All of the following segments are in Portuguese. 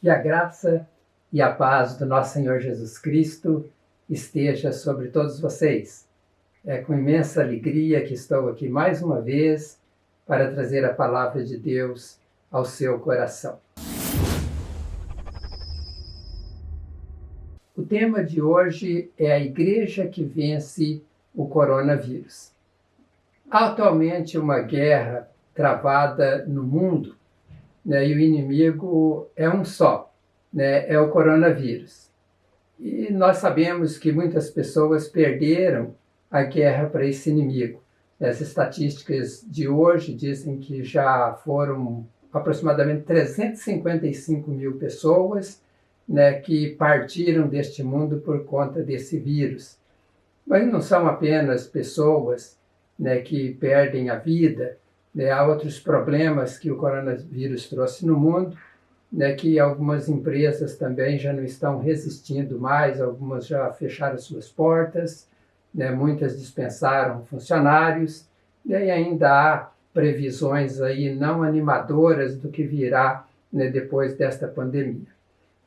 Que a graça e a paz do nosso Senhor Jesus Cristo esteja sobre todos vocês. É com imensa alegria que estou aqui mais uma vez para trazer a palavra de Deus ao seu coração. O tema de hoje é a igreja que vence o coronavírus. Há atualmente uma guerra travada no mundo, e o inimigo é um só, é o coronavírus. E nós sabemos que muitas pessoas perderam a guerra para esse inimigo. As estatísticas de hoje dizem que já foram aproximadamente 355 mil pessoas que partiram deste mundo por conta desse vírus. Mas não são apenas pessoas que perdem a vida, há outros problemas que o coronavírus trouxe no mundo, que algumas empresas também já não estão resistindo mais, algumas já fecharam suas portas, muitas dispensaram funcionários, e ainda há previsões aí não animadoras do que virá depois desta pandemia.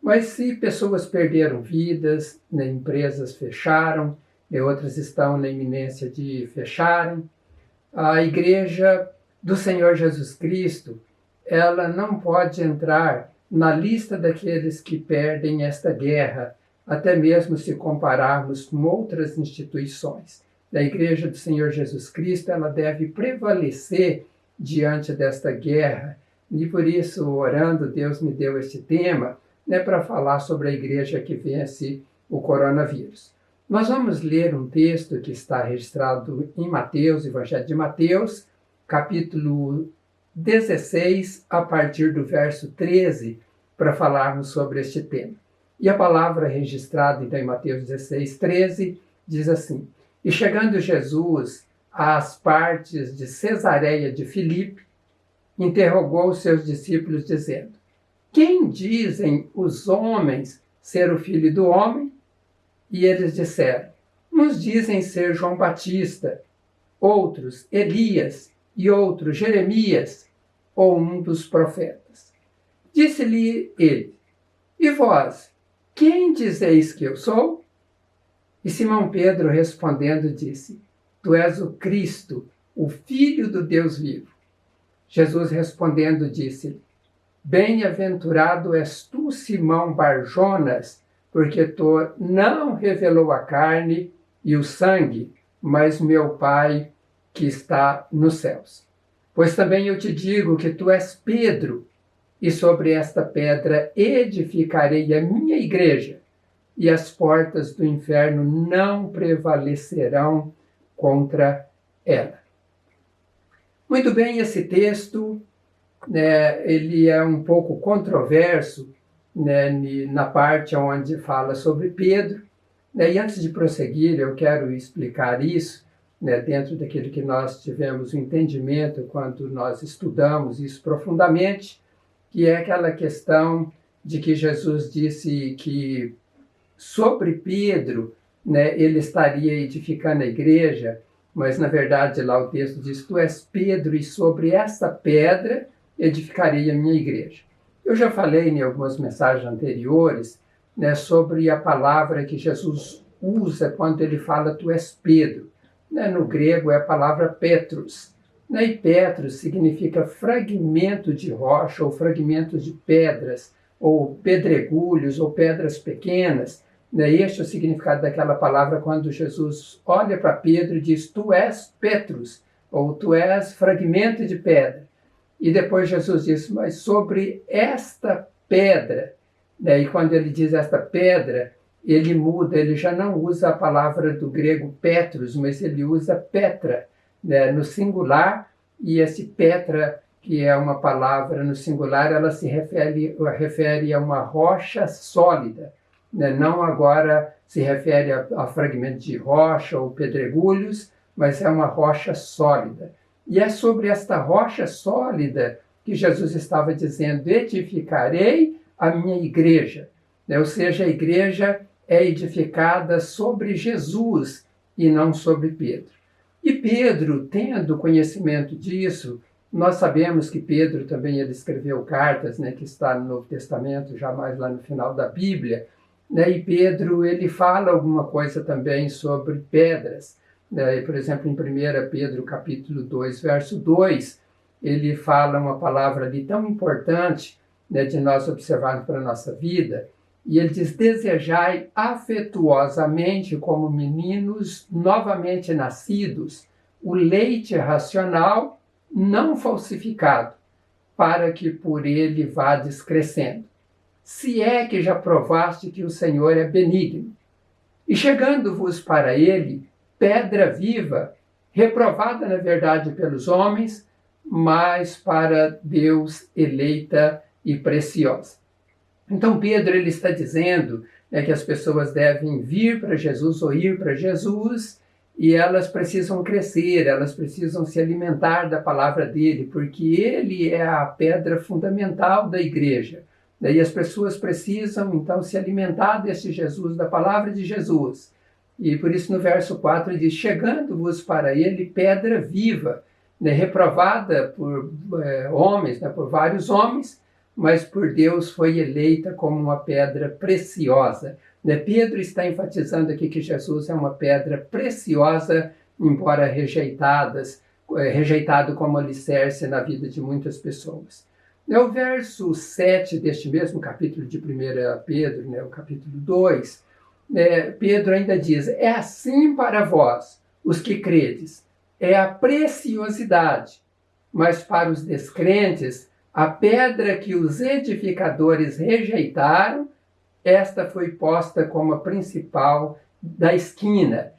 Mas se pessoas perderam vidas, empresas fecharam, e outras estão na iminência de fecharem, a Igreja do Senhor Jesus Cristo, ela não pode entrar na lista daqueles que perdem esta guerra, até mesmo se compararmos com outras instituições. A Igreja do Senhor Jesus Cristo, ela deve prevalecer diante desta guerra, e por isso, orando, Deus me deu este tema, para falar sobre a igreja que vence o coronavírus. Nós vamos ler um texto que está registrado em Mateus, Evangelho de Mateus, capítulo 16, a partir do verso 13, para falarmos sobre este tema. E a palavra registrada em Mateus 16, 13, diz assim: E chegando Jesus às partes de Cesareia de Filipe, interrogou os seus discípulos, dizendo: Quem dizem os homens ser o Filho do Homem? E eles disseram: Uns dizem ser João Batista, outros Elias, e outros Jeremias, ou um dos profetas. Disse-lhe ele: E vós, quem dizeis que eu sou? E Simão Pedro respondendo disse: Tu és o Cristo, o Filho do Deus vivo. Jesus respondendo disse-lhe: Bem-aventurado és tu, Simão Barjonas, porque tu não revelou a carne e o sangue, mas meu Pai que está nos céus. Pois também eu te digo que tu és Pedro, e sobre esta pedra edificarei a minha igreja, e as portas do inferno não prevalecerão contra ela. Muito bem, esse texto, ele é um pouco controverso, na parte onde fala sobre Pedro, e antes de prosseguir, eu quero explicar isso, dentro daquilo que nós tivemos o entendimento quando nós estudamos isso profundamente, que é aquela questão de que Jesus disse que sobre Pedro, ele estaria edificando a igreja, mas na verdade lá o texto diz: Tu és Pedro, e sobre essa pedra edificarei a minha igreja. Eu já falei em algumas mensagens anteriores sobre a palavra que Jesus usa quando ele fala Tu és Pedro. No grego é a palavra Petros. E Petros significa fragmento de rocha, ou fragmentos de pedras, ou pedregulhos, ou pedras pequenas. Este é o significado daquela palavra quando Jesus olha para Pedro e diz: Tu és Petros, ou tu és fragmento de pedra. E depois Jesus diz: Mas sobre esta pedra, e quando ele diz esta pedra, ele muda, ele já não usa a palavra do grego Petros, mas ele usa Petra, no singular, e esse Petra, que é uma palavra no singular, ela se refere a uma rocha sólida, não agora se refere a fragmentos de rocha ou pedregulhos, mas é uma rocha sólida. E é sobre esta rocha sólida que Jesus estava dizendo: edificarei a minha igreja. Ou seja, a igreja é edificada sobre Jesus e não sobre Pedro. E Pedro, tendo conhecimento disso, Nós sabemos que Pedro também ele escreveu cartas, né, que está no Novo Testamento, já mais lá no final da Bíblia, né, e Pedro ele fala alguma coisa também sobre pedras. Né, por exemplo, em 1 Pedro capítulo 2, verso 2, ele fala uma palavra ali tão importante, né, de nós observarmos para a nossa vida, e ele diz: desejai afetuosamente como meninos novamente nascidos o leite racional não falsificado, para que por ele vades crescendo. Se é que já provaste que o Senhor é benigno. E chegando-vos para ele, pedra viva, reprovada na verdade pelos homens, mas para Deus eleita e preciosa. Então Pedro ele está dizendo, né, que as pessoas devem vir para Jesus ou ir para Jesus, e elas precisam crescer, elas precisam se alimentar da palavra dele, porque ele é a pedra fundamental da igreja. E as pessoas precisam, então, se alimentar desse Jesus, da palavra de Jesus. E por isso no verso 4 ele diz: chegando-vos para ele pedra viva, né, reprovada por homens, né, por vários homens, mas por Deus foi eleita como uma pedra preciosa. Pedro está enfatizando aqui que Jesus é uma pedra preciosa, embora rejeitado como alicerce na vida de muitas pessoas. O verso 7 deste mesmo capítulo de 1 Pedro, o capítulo 2, Pedro ainda diz: é assim para vós, os que credes, é a preciosidade, mas para os descrentes, a pedra que os edificadores rejeitaram, esta foi posta como a principal da esquina.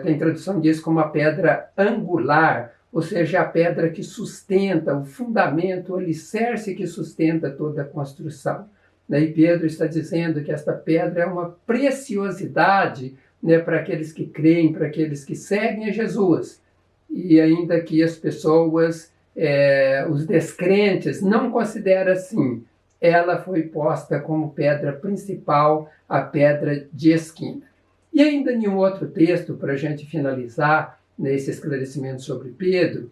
Tem tradução disso como a pedra angular, ou seja, a pedra que sustenta, o fundamento, o alicerce que sustenta toda a construção. E Pedro está dizendo que esta pedra é uma preciosidade, para aqueles que creem, para aqueles que seguem a Jesus. E ainda que as pessoas, os descrentes, não consideram assim, ela foi posta como pedra principal, a pedra de esquina. E ainda em um outro texto, para a gente finalizar nesse esclarecimento sobre Pedro,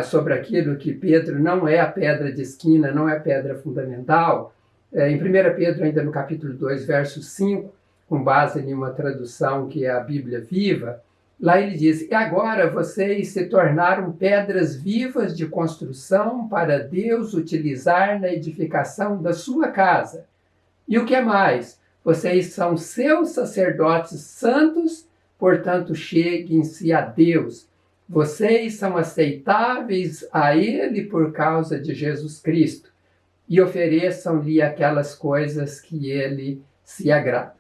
sobre aquilo que Pedro não é a pedra de esquina, não é a pedra fundamental, em 1 Pedro, ainda no capítulo 2, verso 5, com base em uma tradução que é a Bíblia Viva, lá ele diz: e agora vocês se tornaram pedras vivas de construção para Deus utilizar na edificação da sua casa. E o que é mais? Vocês são seus sacerdotes santos, portanto cheguem-se a Deus. Vocês são aceitáveis a Ele por causa de Jesus Cristo, e ofereçam-lhe aquelas coisas que Ele se agrada.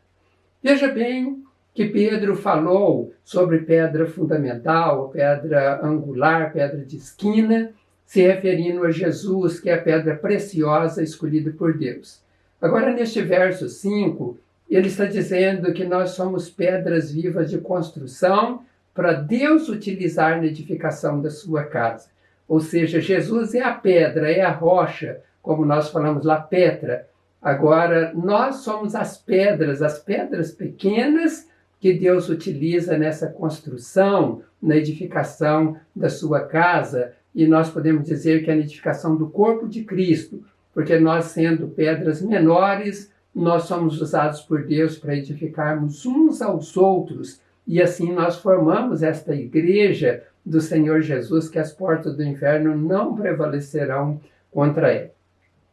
Veja bem que Pedro falou sobre pedra fundamental, pedra angular, pedra de esquina, se referindo a Jesus, que é a pedra preciosa escolhida por Deus. Agora, neste verso 5, ele está dizendo que nós somos pedras vivas de construção para Deus utilizar na edificação da sua casa. Ou seja, Jesus é a pedra, é a rocha, como nós falamos lá, Petra. Agora, nós somos as pedras pequenas que Deus utiliza nessa construção, na edificação da sua casa, e nós podemos dizer que é a edificação do corpo de Cristo, porque nós, sendo pedras menores, nós somos usados por Deus para edificarmos uns aos outros, e assim nós formamos esta igreja do Senhor Jesus, que as portas do inferno não prevalecerão contra ela.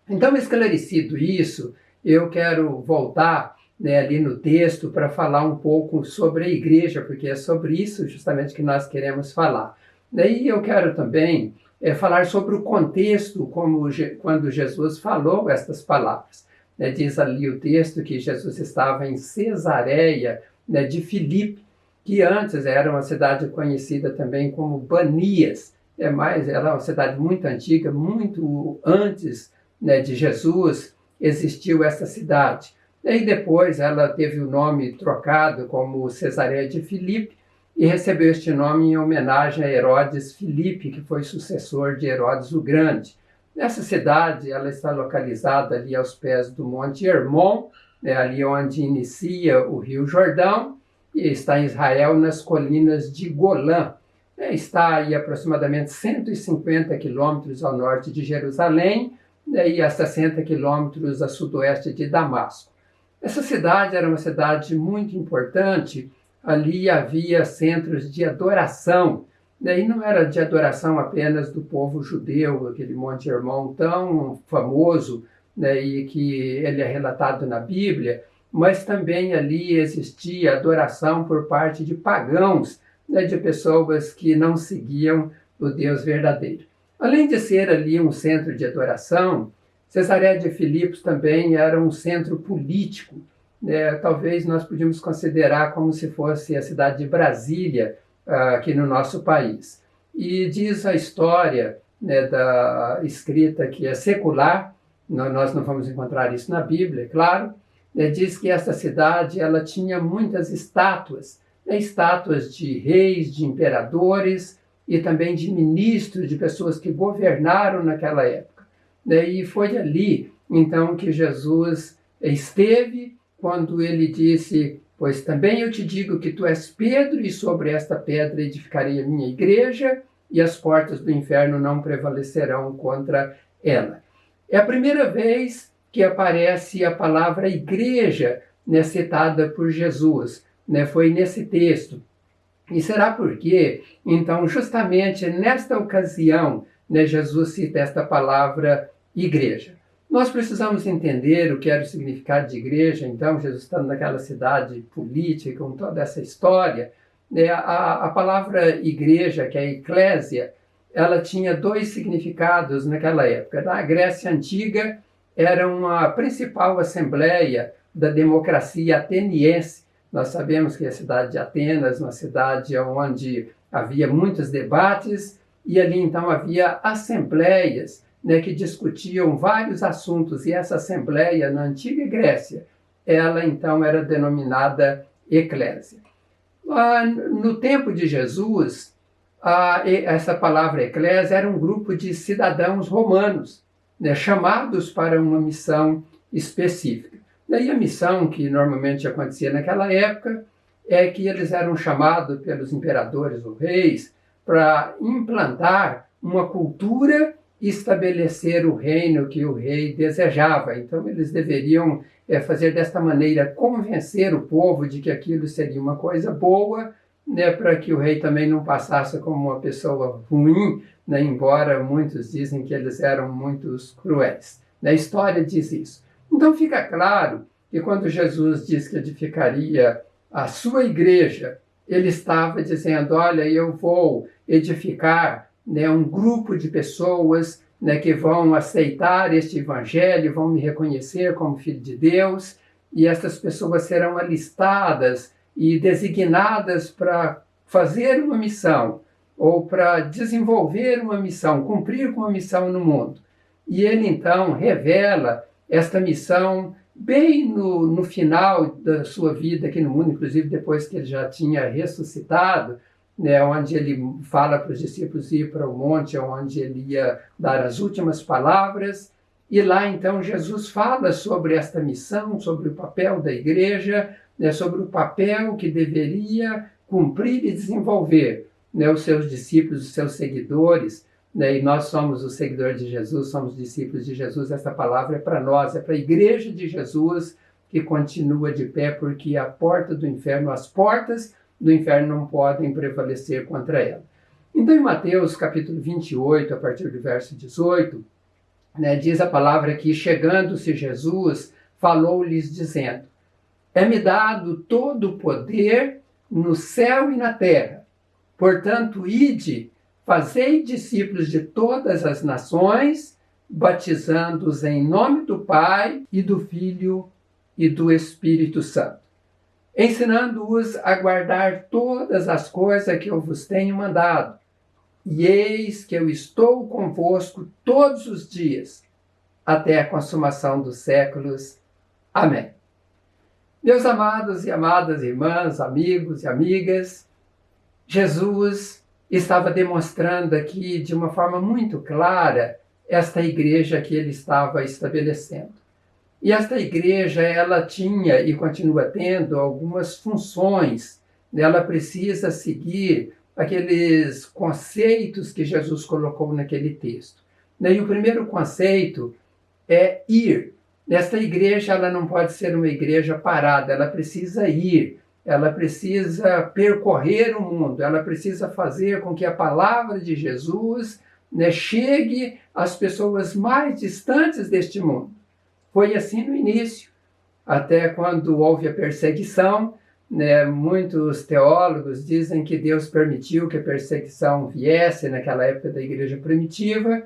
Então, esclarecido isso, eu quero voltar ali no texto para falar um pouco sobre a igreja, porque é sobre isso justamente que nós queremos falar. Daí eu quero também falar sobre o contexto, quando Jesus falou estas palavras. Diz ali o texto que Jesus estava em Cesareia de Filipe, que antes era uma cidade conhecida também como Banias. Ela é uma cidade muito antiga, muito antes de Jesus existiu essa cidade. E depois ela teve o nome trocado como Cesareia de Filipe e recebeu este nome em homenagem a Herodes Filipe, que foi sucessor de Herodes o Grande. Essa cidade ela está localizada ali aos pés do Monte Hermon, ali onde inicia o Rio Jordão, e está em Israel, nas colinas de Golã. está aí aproximadamente 150 quilômetros ao norte de Jerusalém, e a 60 quilômetros a sudoeste de Damasco. Essa cidade era uma cidade muito importante. Ali havia centros de adoração, e não era de adoração apenas do povo judeu, aquele Monte Hermon tão famoso, e que ele é relatado na Bíblia, mas também ali existia adoração por parte de pagãos, de pessoas que não seguiam o Deus verdadeiro. Além de ser ali um centro de adoração, Cesareia de Filipos também era um centro político. Talvez nós podíamos considerar como se fosse a cidade de Brasília, aqui no nosso país. E diz a história da escrita que é secular, nós não vamos encontrar isso na Bíblia, é claro, diz que essa cidade ela tinha muitas estátuas, estátuas de reis, de imperadores e também de ministros, de pessoas que governaram naquela época. E foi ali, então, que Jesus esteve, quando ele disse: pois também eu te digo que tu és Pedro, e sobre esta pedra edificarei a minha igreja, e as portas do inferno não prevalecerão contra ela. É a primeira vez que aparece a palavra igreja, citada por Jesus. Foi nesse texto. E será porque, então, justamente nesta ocasião, Jesus cita esta palavra igreja. Nós precisamos entender o que era o significado de igreja. Então, Jesus estando naquela cidade política, com toda essa história, a palavra igreja, que é eclésia, ela tinha dois significados naquela época. Na Grécia Antiga, era uma principal assembleia da democracia ateniense. Nós sabemos que a cidade de Atenas, uma cidade onde havia muitos debates, e ali então havia assembleias que discutiam vários assuntos, e essa assembleia na antiga Grécia, ela então era denominada eclésia. No tempo de Jesus, essa palavra eclésia era um grupo de cidadãos romanos, chamados para uma missão específica. Daí a missão que normalmente acontecia naquela época é que eles eram chamados pelos imperadores ou reis para implantar uma cultura e estabelecer o reino que o rei desejava. Então eles deveriam fazer desta maneira, convencer o povo de que aquilo seria uma coisa boa, para que o rei também não passasse como uma pessoa ruim, embora muitos dizem que eles eram muito cruéis. A história diz isso. Então fica claro que quando Jesus diz que edificaria a sua igreja, ele estava dizendo: olha, eu vou edificar um grupo de pessoas que vão aceitar este evangelho, vão me reconhecer como filho de Deus, e essas pessoas serão alistadas e designadas para fazer uma missão, ou para desenvolver uma missão, cumprir com uma missão no mundo. E ele então revela esta missão bem no final da sua vida aqui no mundo, inclusive depois que ele já tinha ressuscitado, onde ele fala para os discípulos ir para o monte, onde ele ia dar as últimas palavras. E lá então Jesus fala sobre esta missão, sobre o papel da igreja, sobre o papel que deveria cumprir e desenvolver os seus discípulos, os seus seguidores. E nós somos os seguidores de Jesus, somos discípulos de Jesus. Essa palavra é para nós, é para a igreja de Jesus, que continua de pé, porque a porta do inferno, as portas do inferno não podem prevalecer contra ela. Então, em Mateus capítulo 28, a partir do verso 18, diz a palavra que, chegando-se Jesus, falou-lhes dizendo: é-me dado todo o poder no céu e na terra. Portanto, ide, fazei discípulos de todas as nações, batizando-os em nome do Pai e do Filho e do Espírito Santo, ensinando-os a guardar todas as coisas que eu vos tenho mandado. E eis que eu estou convosco todos os dias, até a consumação dos séculos. Amém. Meus amados e amadas irmãs, amigos e amigas, Jesus estava demonstrando aqui de uma forma muito clara esta igreja que ele estava estabelecendo. E esta igreja, ela tinha e continua tendo algumas funções. Ela precisa seguir aqueles conceitos que Jesus colocou naquele texto. E o primeiro conceito é ir. Esta igreja ela não pode ser uma igreja parada, ela precisa ir, ela precisa percorrer o mundo, ela precisa fazer com que a palavra de Jesus, chegue às pessoas mais distantes deste mundo. Foi assim no início, até quando houve a perseguição. Muitos teólogos dizem que Deus permitiu que a perseguição viesse naquela época da igreja primitiva,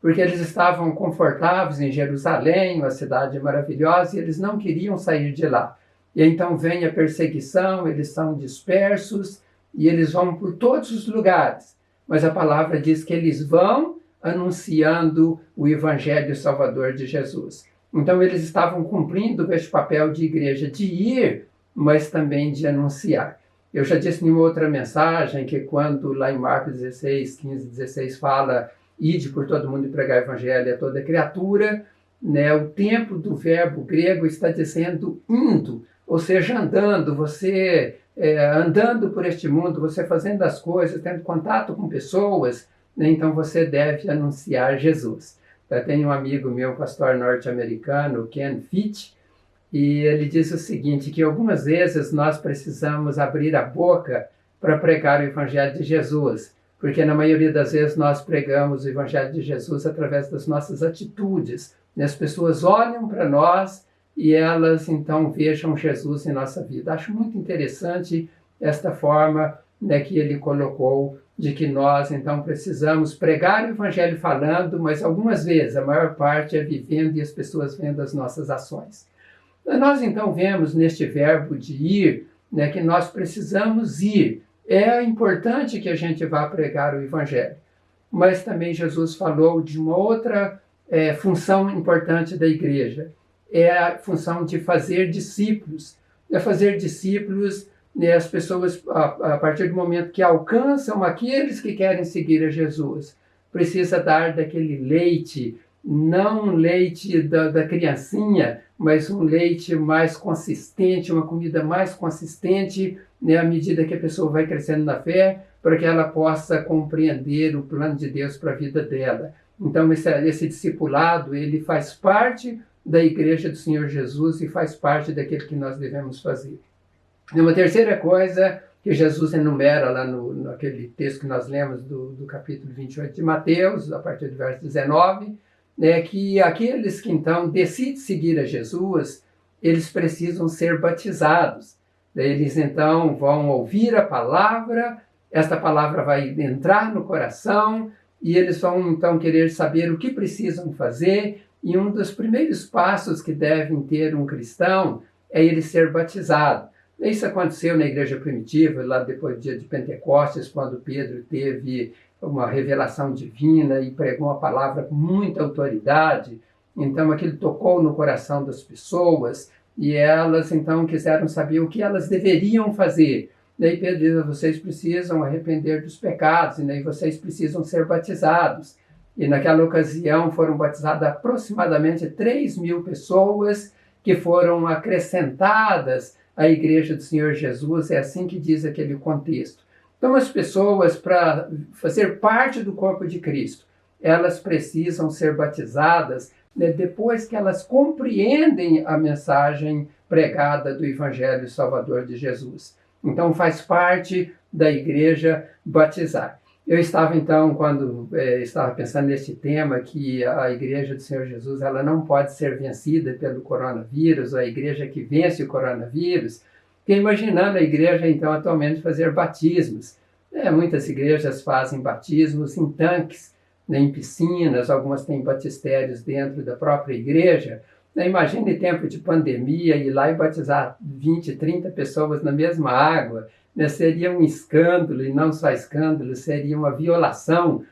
porque eles estavam confortáveis em Jerusalém, uma cidade maravilhosa, e eles não queriam sair de lá. E então vem a perseguição, eles são dispersos, e eles vão por todos os lugares. Mas a palavra diz que eles vão anunciando o Evangelho Salvador de Jesus. Então eles estavam cumprindo este papel de igreja, de ir, mas também de anunciar. Eu já disse em uma outra mensagem que quando lá em Marcos 16, 15, 16 fala ide por todo mundo e pregar o evangelho a toda criatura, o tempo do verbo grego está dizendo indo, ou seja, andando, você andando por este mundo, você fazendo as coisas, tendo contato com pessoas, então você deve anunciar Jesus. Eu tenho um amigo meu, pastor norte-americano, Ken Fitch, e ele diz o seguinte, que algumas vezes nós precisamos abrir a boca para pregar o Evangelho de Jesus, porque na maioria das vezes nós pregamos o Evangelho de Jesus através das nossas atitudes. As pessoas olham para nós e elas então vejam Jesus em nossa vida. Acho muito interessante esta forma que ele colocou de que nós então precisamos pregar o Evangelho falando, mas algumas vezes, a maior parte é vivendo e as pessoas vendo as nossas ações. Nós então vemos neste verbo de ir, que nós precisamos ir. É importante que a gente vá pregar o Evangelho. Mas também Jesus falou de uma outra função importante da igreja. É a função de fazer discípulos. Fazer discípulos, as pessoas, a partir do momento que alcançam aqueles que querem seguir a Jesus, precisa dar daquele leite, não um leite da criancinha, mas um leite mais consistente, uma comida mais consistente, à medida que a pessoa vai crescendo na fé, para que ela possa compreender o plano de Deus para a vida dela. Então, esse discipulado, ele faz parte da igreja do Senhor Jesus e faz parte daquilo que nós devemos fazer. E uma terceira coisa que Jesus enumera lá naquele texto que nós lemos do capítulo 28 de Mateus, a partir do verso 19, que aqueles que então decidem seguir a Jesus, eles precisam ser batizados. Eles então vão ouvir a palavra, esta palavra vai entrar no coração e eles vão então querer saber o que precisam fazer. E um dos primeiros passos que devem ter um cristão é ele ser batizado. Isso aconteceu na igreja primitiva, lá depois do dia de Pentecostes, quando Pedro teve uma revelação divina e pregou a palavra com muita autoridade. Então aquilo tocou no coração das pessoas e elas então quiseram saber o que elas deveriam fazer. Daí Pedro diz, vocês precisam arrepender dos pecados e vocês precisam ser batizados. E naquela ocasião foram batizadas aproximadamente 3.000 pessoas que foram acrescentadas à igreja do Senhor Jesus, é assim que diz aquele contexto. Então as pessoas, para fazer parte do corpo de Cristo, elas precisam ser batizadas depois que elas compreendem a mensagem pregada do Evangelho Salvador de Jesus. Então faz parte da igreja batizar. Eu estava então, quando estava pensando nesse tema, que a igreja do Senhor Jesus ela não pode ser vencida pelo coronavírus, ou a igreja que vence o coronavírus, fiquei imaginando a igreja então atualmente fazer batismos. Muitas igrejas fazem batismos em tanques, em piscinas, algumas têm batistérios dentro da própria igreja. Imagine tempo de pandemia, ir lá e batizar 20, 30 pessoas na mesma água. Seria um escândalo, e não só escândalo, seria uma violação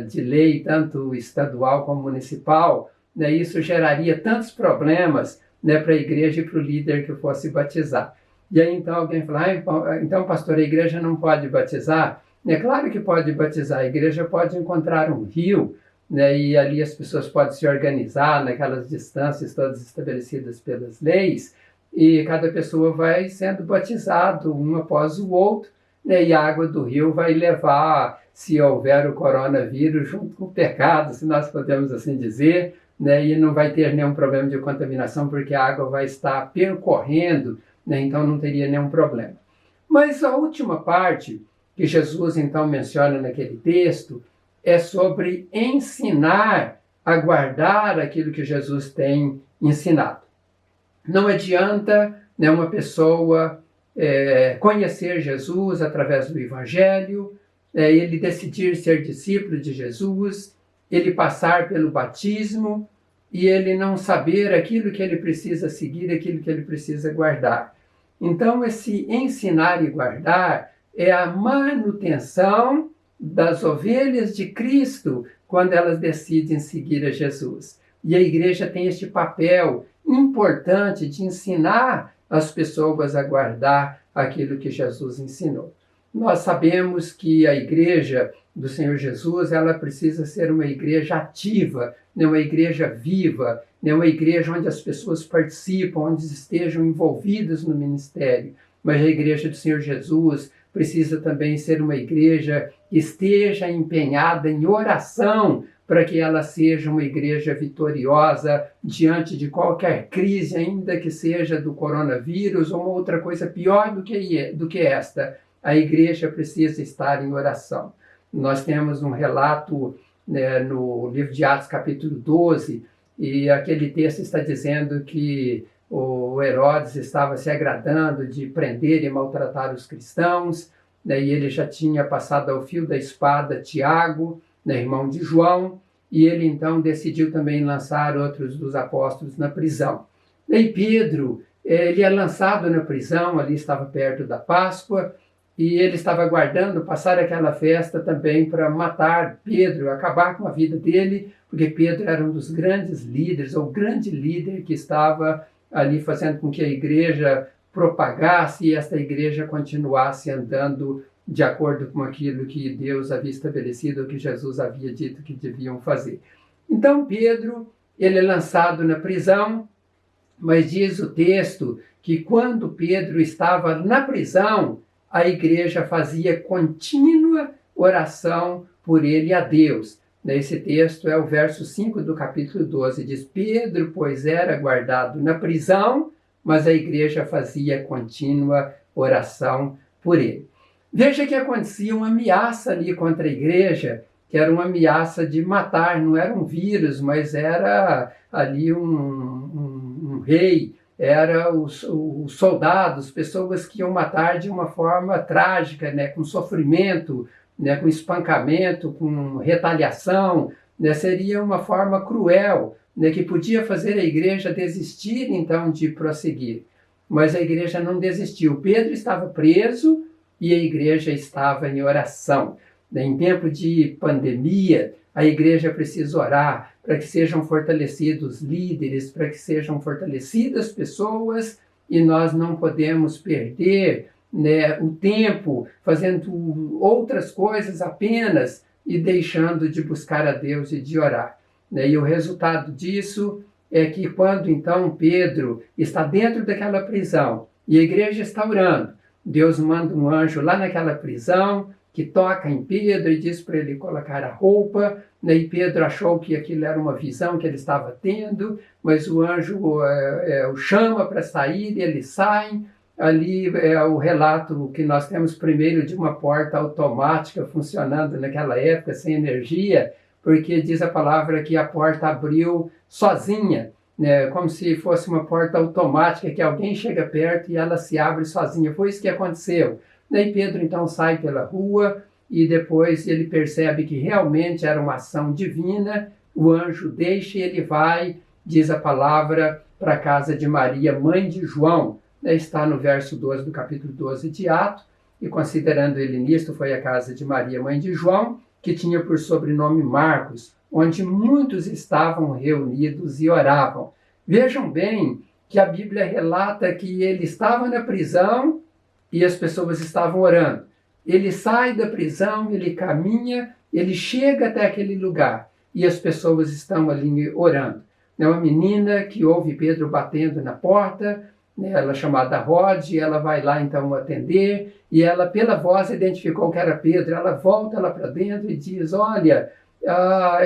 de lei, tanto estadual como municipal. Isso geraria tantos problemas para a igreja e para o líder que fosse batizar. E aí então alguém fala, então pastor, a igreja não pode batizar? É claro que pode batizar, a igreja pode encontrar um rio, e ali as pessoas podem se organizar naquelas distâncias todas estabelecidas pelas leis, e cada pessoa vai sendo batizado um após o outro, né, e a água do rio vai levar, se houver o coronavírus, junto com o pecado, se nós podemos assim dizer, né, e não vai ter nenhum problema de contaminação, porque a água vai estar percorrendo, né, então não teria nenhum problema. Mas a última parte que Jesus então menciona naquele texto é sobre ensinar a guardar aquilo que Jesus tem ensinado. Não adianta, né, uma pessoa conhecer Jesus através do Evangelho, ele decidir ser discípulo de Jesus, ele passar pelo batismo e ele não saber aquilo que ele precisa seguir, aquilo que ele precisa guardar. Então, esse ensinar e guardar é a manutenção das ovelhas de Cristo quando elas decidem seguir a Jesus. E a igreja tem este papel importante de ensinar as pessoas a guardar aquilo que Jesus ensinou. Nós sabemos que a igreja do Senhor Jesus, ela precisa ser uma igreja ativa, uma igreja viva, uma igreja onde as pessoas participam, onde estejam envolvidas no ministério. Mas a igreja do Senhor Jesus precisa também ser uma igreja que esteja empenhada em oração para que ela seja uma igreja vitoriosa diante de qualquer crise, ainda que seja do coronavírus ou uma outra coisa pior do que esta. A igreja precisa estar em oração. Nós temos um relato, né, no livro de Atos, capítulo 12, e aquele texto está dizendo que o Herodes estava se agradando de prender e maltratar os cristãos, né, e ele já tinha passado ao fio da espada Tiago, né, irmão de João, e ele então decidiu também lançar outros dos apóstolos na prisão. E Pedro, ele é lançado na prisão, ali estava perto da Páscoa, e ele estava aguardando passar aquela festa também para matar Pedro, acabar com a vida dele, porque Pedro era um dos grandes líderes, ou grande líder que estava ali fazendo com que a igreja propagasse e esta igreja continuasse andando de acordo com aquilo que Deus havia estabelecido, ou que Jesus havia dito que deviam fazer. Então Pedro, ele é lançado na prisão, mas diz o texto que quando Pedro estava na prisão, a igreja fazia contínua oração por ele a Deus. Esse texto é o verso 5 do capítulo 12. Diz: Pedro, pois, era guardado na prisão, mas a igreja fazia contínua oração por ele. Veja que acontecia uma ameaça ali contra a igreja, que era uma ameaça de matar, não era um vírus, mas era ali um rei, era os soldados, pessoas que iam matar de uma forma trágica, né, com sofrimento, né, com espancamento, com retaliação, né, seria uma forma cruel, né, que podia fazer a igreja desistir então de prosseguir. Mas a igreja não desistiu. Pedro estava preso e a igreja estava em oração. Em tempo de pandemia, a igreja precisa orar para que sejam fortalecidos líderes, para que sejam fortalecidas pessoas, e nós não podemos perder, né, o tempo fazendo outras coisas apenas e deixando de buscar a Deus e de orar. E o resultado disso é que quando então Pedro está dentro daquela prisão e a igreja está orando, Deus manda um anjo lá naquela prisão que toca em Pedro e diz para ele colocar a roupa, né? E Pedro achou que aquilo era uma visão que ele estava tendo, mas o anjo o chama para sair e eles saem. Ali é o relato que nós temos primeiro de uma porta automática funcionando naquela época, sem energia, porque diz a palavra que a porta abriu sozinha, né, como se fosse uma porta automática, que alguém chega perto e ela se abre sozinha. Foi isso que aconteceu. Daí Pedro então sai pela rua e depois ele percebe que realmente era uma ação divina, o anjo deixa e ele vai, diz a palavra, para a casa de Maria, mãe de João. Está no verso 12 do capítulo 12 de Atos, e considerando ele nisto, foi a casa de Maria, mãe de João, que tinha por sobrenome Marcos, onde muitos estavam reunidos e oravam. Vejam bem que a Bíblia relata que ele estava na prisão e as pessoas estavam orando. Ele sai da prisão, ele caminha, ele chega até aquele lugar e as pessoas estão ali orando. É uma menina que ouve Pedro batendo na porta, né, ela chamada Rod, ela vai lá então atender, e ela pela voz identificou que era Pedro, ela volta lá para dentro e diz, olha,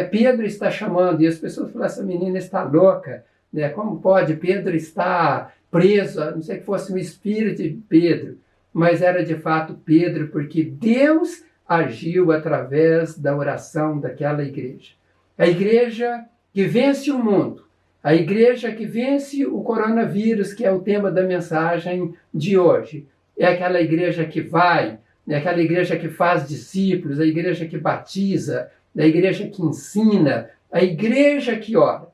Pedro está chamando, e as pessoas falam, essa menina está louca, né? Como pode? Pedro está preso, a não ser que fosse um espírito de Pedro, mas era de fato Pedro, porque Deus agiu através da oração daquela igreja. A igreja que vence o mundo, a igreja que vence o coronavírus, que é o tema da mensagem de hoje. É aquela igreja que vai, é aquela igreja que faz discípulos, a igreja que batiza, a igreja que ensina, a igreja que ora.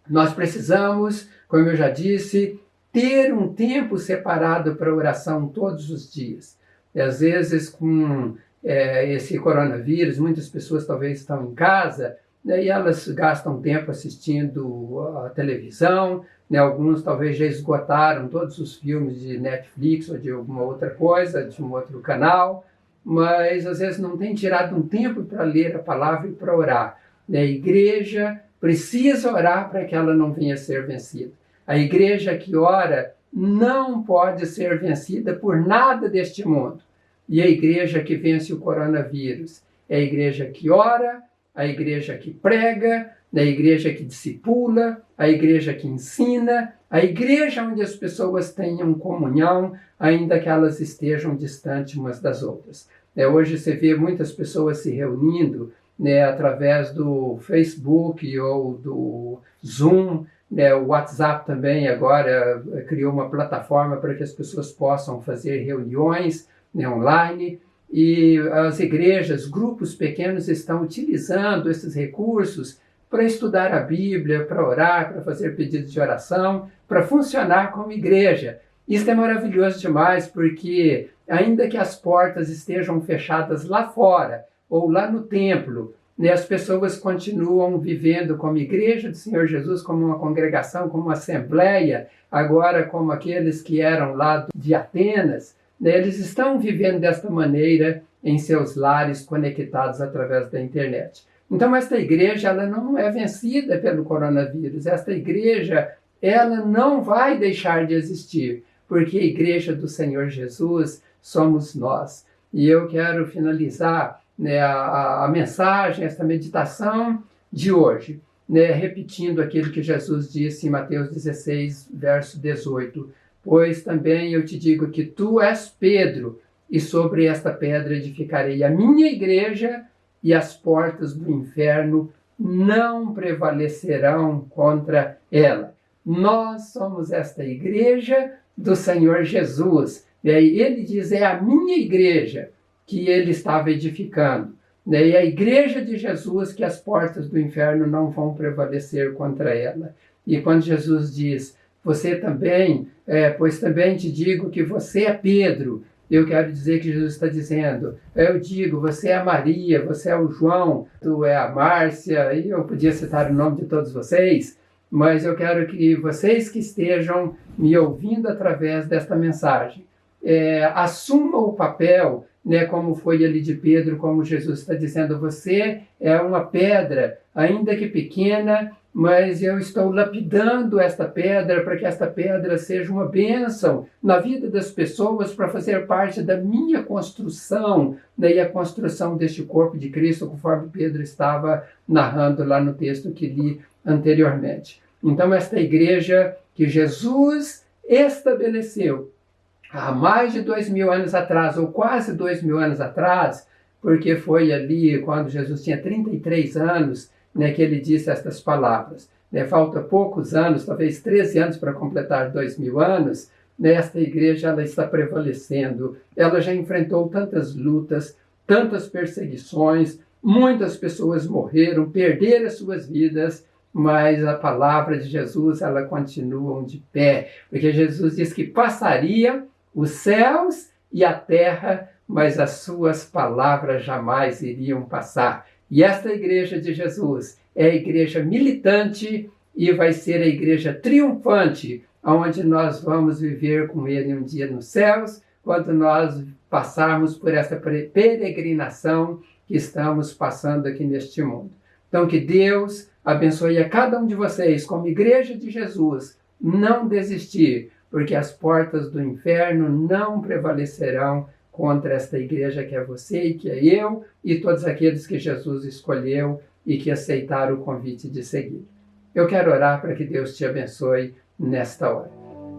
Nós precisamos, como eu já disse, ter um tempo separado para oração todos os dias. E às vezes, com esse coronavírus, muitas pessoas talvez estão em casa, né, e elas gastam tempo assistindo a televisão, né, alguns talvez já esgotaram todos os filmes de Netflix ou de alguma outra coisa, de um outro canal, mas às vezes não tem tirado um tempo para ler a palavra e para orar. A igreja precisa orar para que ela não venha a ser vencida. A igreja que ora não pode ser vencida por nada deste mundo. E a igreja que vence o coronavírus é a igreja que ora, a igreja que prega, a igreja que discipula, a igreja que ensina, a igreja onde as pessoas tenham comunhão, ainda que elas estejam distantes umas das outras. Hoje você vê muitas pessoas se reunindo, né, através do Facebook ou do Zoom, né, o WhatsApp também agora criou uma plataforma para que as pessoas possam fazer reuniões, né, online, e as igrejas, grupos pequenos estão utilizando esses recursos para estudar a Bíblia, para orar, para fazer pedidos de oração, para funcionar como igreja. Isso é maravilhoso demais, porque ainda que as portas estejam fechadas lá fora, ou lá no templo, né, as pessoas continuam vivendo como igreja do Senhor Jesus, como uma congregação, como uma assembleia, agora como aqueles que eram lá de Atenas, né, eles estão vivendo desta maneira em seus lares conectados através da internet. Então esta igreja ela não é vencida pelo coronavírus, esta igreja ela não vai deixar de existir, porque a igreja do Senhor Jesus somos nós. E eu quero finalizar, né, a mensagem, esta meditação de hoje, né, repetindo aquilo que Jesus disse em Mateus 16, verso 18. Pois também eu te digo que tu és Pedro, e sobre esta pedra edificarei a minha igreja, e as portas do inferno não prevalecerão contra ela. Nós somos esta igreja do Senhor Jesus. E aí ele diz, é a minha igreja que ele estava edificando. E a igreja de Jesus que as portas do inferno não vão prevalecer contra ela. E quando Jesus diz, você também, pois também te digo que você é Pedro, eu quero dizer que Jesus está dizendo, eu digo, você é a Maria, você é o João, tu é a Márcia, e eu podia citar o nome de todos vocês, mas eu quero que vocês que estejam me ouvindo através desta mensagem, assumam o papel, né, como foi ali de Pedro, como Jesus está dizendo, você é uma pedra, ainda que pequena, mas eu estou lapidando esta pedra para que esta pedra seja uma bênção na vida das pessoas para fazer parte da minha construção, daí a construção deste corpo de Cristo, conforme Pedro estava narrando lá no texto que li anteriormente. Então esta igreja que Jesus estabeleceu há mais de 2000 anos atrás, ou quase 2000 anos atrás, porque foi ali quando Jesus tinha 33 anos, né, que ele disse estas palavras. Né, falta poucos anos, talvez 13 anos para completar 2000 anos, nesta igreja ela está prevalecendo. Ela já enfrentou tantas lutas, tantas perseguições, muitas pessoas morreram, perderam as suas vidas, mas a palavra de Jesus, ela continua de pé, porque Jesus diz que passaria os céus e a terra, mas as suas palavras jamais iriam passar. E esta igreja de Jesus é a igreja militante e vai ser a igreja triunfante, onde nós vamos viver com ele um dia nos céus, quando nós passarmos por essa peregrinação que estamos passando aqui neste mundo. Então que Deus abençoe a cada um de vocês, como igreja de Jesus, não desistir, porque as portas do inferno não prevalecerão contra esta igreja que é você e que é eu e todos aqueles que Jesus escolheu e que aceitaram o convite de seguir. Eu quero orar para que Deus te abençoe nesta hora.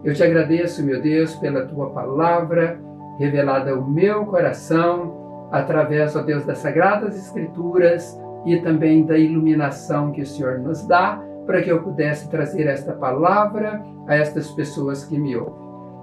Eu te agradeço, meu Deus, pela tua palavra revelada ao meu coração através, ó Deus, das Sagradas Escrituras e também da iluminação que o Senhor nos dá para que eu pudesse trazer esta palavra a estas pessoas que me ouvem.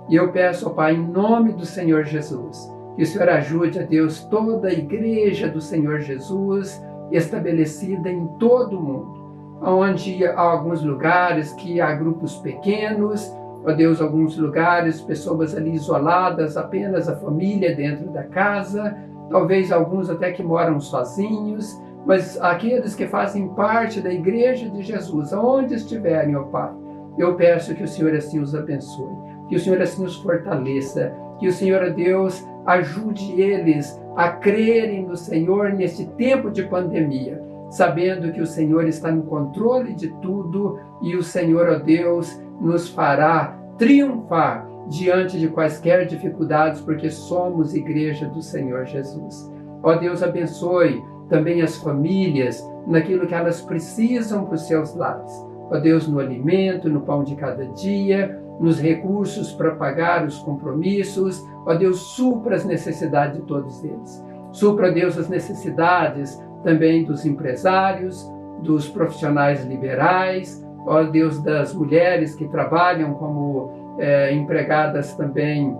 E eu peço, ó Pai, em nome do Senhor Jesus, que o Senhor ajude, a Deus, toda a igreja do Senhor Jesus estabelecida em todo o mundo, onde há alguns lugares que há grupos pequenos, ó Deus, alguns lugares, pessoas ali isoladas, apenas a família dentro da casa, talvez alguns até que moram sozinhos, mas aqueles que fazem parte da igreja de Jesus, aonde estiverem, ó Pai, eu peço que o Senhor assim os abençoe, que o Senhor assim os fortaleça, que o Senhor, ó Deus, ajude eles a crerem no Senhor neste tempo de pandemia, sabendo que o Senhor está no controle de tudo e o Senhor, ó Deus, nos fará triunfar diante de quaisquer dificuldades, porque somos igreja do Senhor Jesus. Ó Deus, abençoe também as famílias naquilo que elas precisam para os seus lares. Ó Deus, no alimento, no pão de cada dia, nos recursos para pagar os compromissos. Ó Deus, supra as necessidades de todos eles. Supra, Deus, as necessidades também dos empresários, dos profissionais liberais, ó Deus, das mulheres que trabalham como empregadas também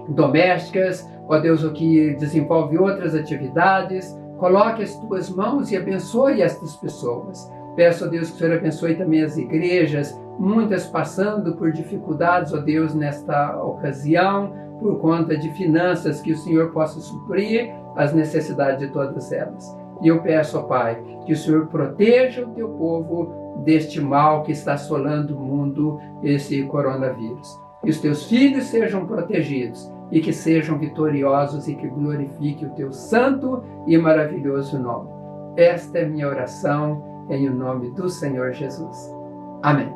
domésticas, ó Deus, o que desenvolve outras atividades. Coloque as tuas mãos e abençoe estas pessoas. Peço, ó Deus, que o Senhor abençoe também as igrejas, muitas passando por dificuldades, ó Deus, nesta ocasião, por conta de finanças, que o Senhor possa suprir as necessidades de todas elas. E eu peço, ó Pai, que o Senhor proteja o teu povo deste mal que está assolando o mundo, esse coronavírus. Que os teus filhos sejam protegidos e que sejam vitoriosos e que glorifique o teu santo e maravilhoso nome. Esta é minha oração em o nome do Senhor Jesus. Amém.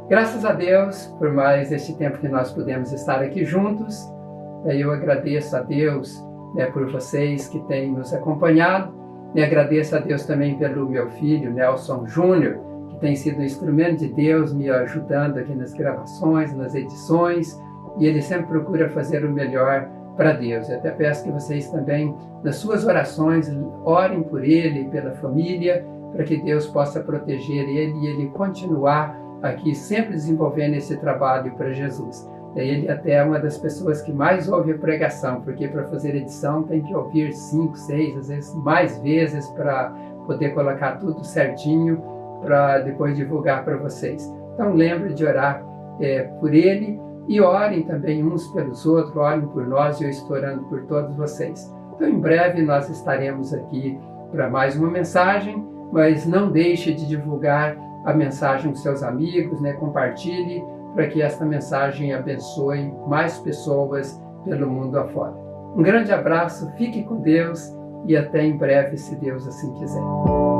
Graças a Deus por mais este tempo que nós podemos estar aqui juntos. Eu agradeço a Deus por vocês que têm nos acompanhado. E agradeço a Deus também pelo meu filho, Nelson Júnior, que tem sido um instrumento de Deus, me ajudando aqui nas gravações, nas edições, e ele sempre procura fazer o melhor para Deus. Eu até peço que vocês também, nas suas orações, orem por ele e pela família, para que Deus possa proteger ele e ele continuar aqui sempre desenvolvendo esse trabalho para Jesus. Ele até é uma das pessoas que mais ouve a pregação, porque para fazer edição tem que ouvir 5, 6, às vezes mais vezes para poder colocar tudo certinho para depois divulgar para vocês. Então lembre de orar por ele e orem também uns pelos outros, orem por nós e eu estou orando por todos vocês. Então em breve nós estaremos aqui para mais uma mensagem, mas não deixe de divulgar a mensagem com seus amigos, compartilhe, para que esta mensagem abençoe mais pessoas pelo mundo afora. Um grande abraço, fique com Deus e até em breve, se Deus assim quiser.